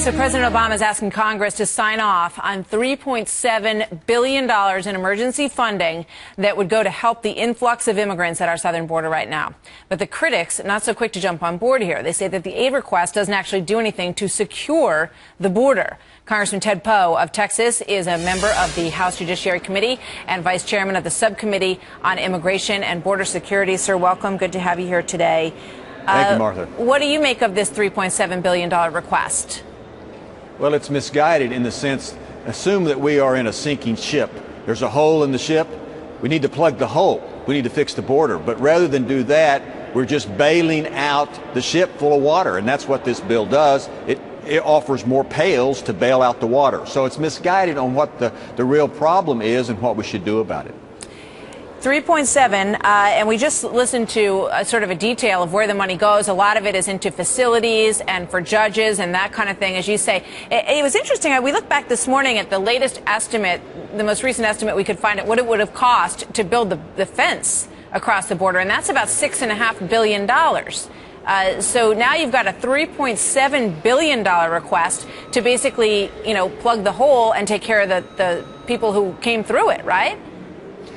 So President Obama is asking Congress to sign off on $3.7 billion in emergency funding that would go to help the influx of immigrants at our southern border right now. But the critics, not so quick to jump on board here. They say that the aid request doesn't actually do anything to secure the border. Congressman Ted Poe of Texas is a member of the House Judiciary Committee and vice chairman of the Subcommittee on Immigration and Border Security. Sir, welcome. Good to have you here today. Thank you, Martha. What do you make of this $3.7 billion request? Well, it's misguided in the sense, assume that we are in a sinking ship. There's a hole in the ship. We need to plug the hole. We need to fix the border. But rather than do that, we're just bailing out the ship full of water. And that's what this bill does. It offers more pails to bail out the water. So it's misguided on what the real problem is and what we should do about it. 3.7, and we just listened to sort of a detail of where the money goes. A lot of it is into facilities and for judges and that kind of thing, as you say. It was interesting. We looked back this morning at the latest estimate, the most recent estimate we could find at what it would have cost to build the fence across the border, and that's about $6.5 billion. So now you've got a $3.7 billion request to basically, plug the hole and take care of the people who came through it, right?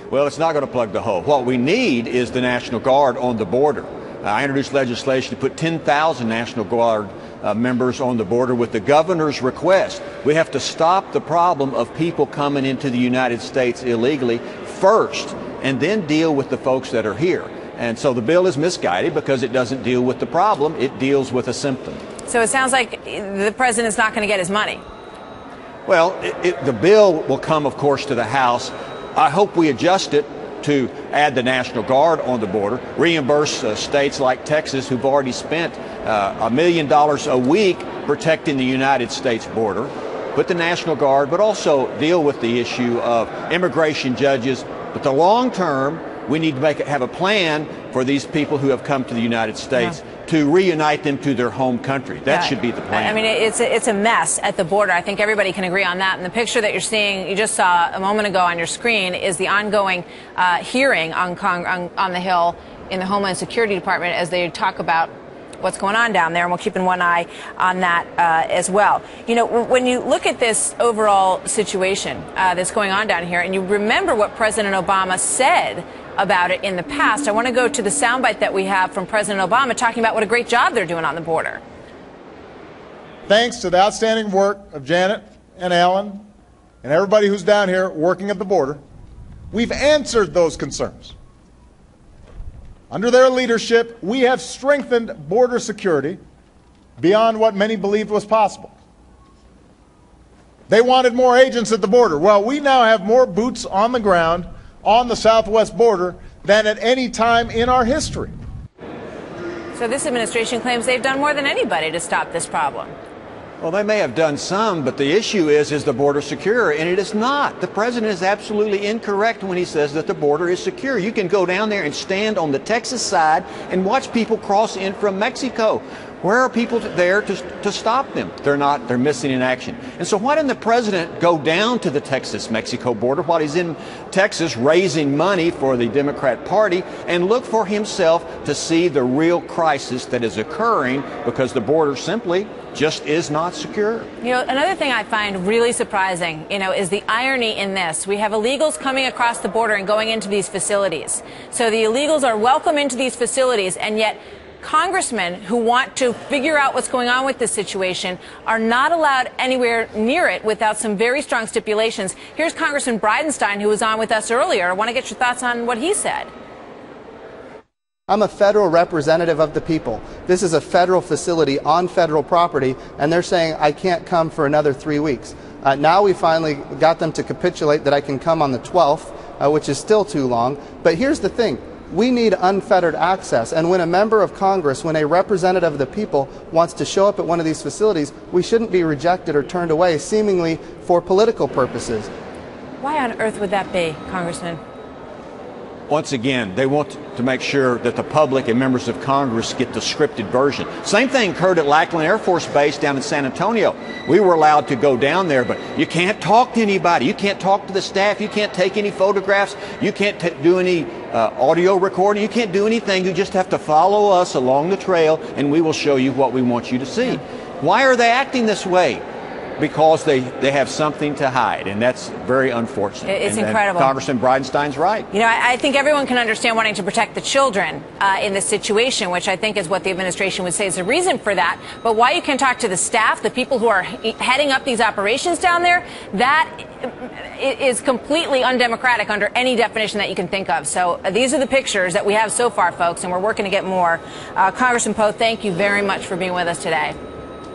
Well, it's not going to plug the hole. What we need is the National Guard on the border. I introduced legislation to put 10,000 National Guard members on the border with the governor's request. We have to stop the problem of people coming into the United States illegally first, and then deal with the folks that are here. And so the bill is misguided because it doesn't deal with the problem, it deals with a symptom. So it sounds like the president's not going to get his money. Well, the bill will come, of course, to the House. I hope we adjust it to add the National Guard on the border, reimburse states like Texas who've already spent $1 million a week protecting the United States border, put the National Guard, but also deal with the issue of immigration judges. But the long term, we need to have a plan for these people who have come to the United States to reunite them to their home country. That should be the plan. I mean, it's a mess at the border. I think everybody can agree on that. And the picture that you're seeing, you just saw a moment ago on your screen, is the ongoing hearing on the Hill in the Homeland Security Department as they talk about what's going on down there, and we'll keep one eye on that as well. When you look at this overall situation that's going on down here, and you remember what President Obama said about it in the past, I want to go to the soundbite that we have from President Obama talking about what a great job they're doing on the border. Thanks to the outstanding work of Janet and Alan and everybody who's down here working at the border, we've answered those concerns. Under their leadership, we have strengthened border security beyond what many believed was possible. They wanted more agents at the border. Well, we now have more boots on the ground on the southwest border than at any time in our history. So this administration claims they've done more than anybody to stop this problem. Well, they may have done some, but the issue is the border secure? And it is not. The president is absolutely incorrect when he says that the border is secure. You can go down there and stand on the Texas side and watch people cross in from Mexico. Where are people there to stop them? They're not. They're missing in action. And so why didn't the president go down to the Texas-Mexico border while he's in Texas raising money for the Democrat Party and look for himself to see the real crisis that is occurring because the border simply just is not secure? Another thing I find really surprising, is the irony in this. We have illegals coming across the border and going into these facilities. So the illegals are welcome into these facilities, and yet congressmen who want to figure out what's going on with this situation are not allowed anywhere near it without some very strong stipulations. Here's Congressman Bridenstine, who was on with us earlier. I want to get your thoughts on what he said. I'm a federal representative of the people. This is a federal facility on federal property, and they're saying I can't come for another 3 weeks. Now we finally got them to capitulate that I can come on the 12th, which is still too long. But here's the thing. We need unfettered access, and when a member of Congress, when a representative of the people wants to show up at one of these facilities, we shouldn't be rejected or turned away, seemingly for political purposes. Why on earth would that be, Congressman? Once again, they want to make sure that the public and members of Congress get the scripted version. Same thing occurred at Lackland Air Force Base down in San Antonio. We were allowed to go down there, but you can't talk to anybody. You can't talk to the staff. You can't take any photographs. You can't do any audio recording. You can't do anything. You just have to follow us along the trail, and we will show you what we want you to see. Why are they acting this way? Because they have something to hide, and that's very unfortunate. It's and incredible. Congressman Bridenstine's right. You know, I think everyone can understand wanting to protect the children in this situation, which I think is what the administration would say is the reason for that. But why you can talk to the staff, the people who are heading up these operations down there, that is completely undemocratic under any definition that you can think of. So these are the pictures that we have so far, folks, and we're working to get more. Congressman Poe, thank you very much for being with us today.